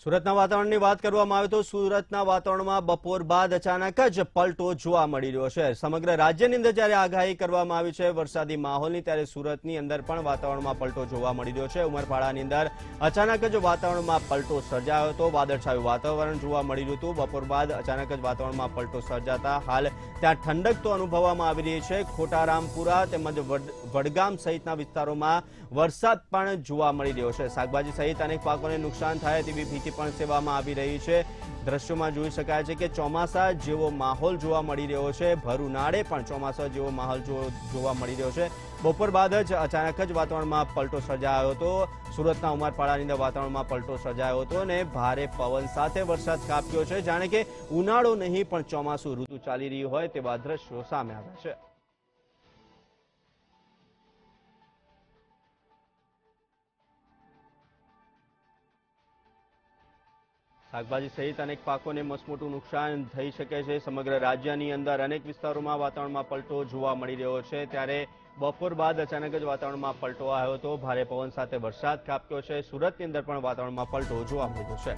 સુરતના વાતાવરણની વાત કરવામાં આવે તો સુરતના વાતાવરણમાં બપોર બાદ અચાનક જ પલટો જોવા મળી રહ્યો છે। સમગ્ર રાજ્યની અંદર જ્યારે આગાહી કરવામાં આવી છે વરસાદી માહોલની, ત્યારે સુરતની અંદર પણ વાતાવરણમાં પલટો જોવા મળી રહ્યો છે। ઉમરપાડાની અંદર અચાનક જ વાતાવરણમાં પલટો સર્જાયો હતો। વાદળછાયું વાતાવરણ જોવા મળી રહ્યું હતું। બપોર બાદ અચાનક જ વાતાવરણમાં પલટો સર્જાતા હાલ ત્યાં ઠંડક તો અનુભવવામાં આવી રહી છે। ખોટારામપુરા તેમજ વડગામ સહિતના વિસ્તારોમાં વરસાદ પણ જોવા મળી રહ્યો છે। શાકભાજી સહિત અનેક પાકોને નુકસાન થાય તેવી ભીતિ પણ સેવામાં આવી રહી છે। દ્રશ્યોમાં જોઈ શકાય છે કે ચોમાસા જેવો માહોલ જોવા મળી રહ્યો છે। ભર ઉનાળે પણ ચોમાસા જેવો માહોલ જોવા મળી રહ્યો છે। બપોર બાદ જ અચાનક જ વાતાવરણમાં પલટો સર્જાયો હતો। સુરતના ઉમરપાડાની અંદર વાતાવરણમાં પલટો સર્જાયો હતો અને ભારે પવન સાથે વરસાદ ખાબક્યો છે। જાણે કે ઉનાળો નહીં પણ ચોમાસું ઋતુ ચાલી રહી હોય તેવા દ્રશ્યો સામે આવ્યા છે। શાકભાજી સહિત અનેક પાકોને મસમોટું નુકસાન થઈ શકે છે। સમગ્ર રાજ્યની અંદર અનેક વિસ્તારોમાં વાતાવરણમાં પલટો જોવા મળી રહ્યો છે। ત્યારે બપોર બાદ અચાનક જ વાતાવરણમાં પલટો આવ્યો હતો। ભારે પવન સાથે વરસાદ ખાબક્યો છે। સુરતની અંદર પણ વાતાવરણમાં પલટો જોવા મળ્યો છે।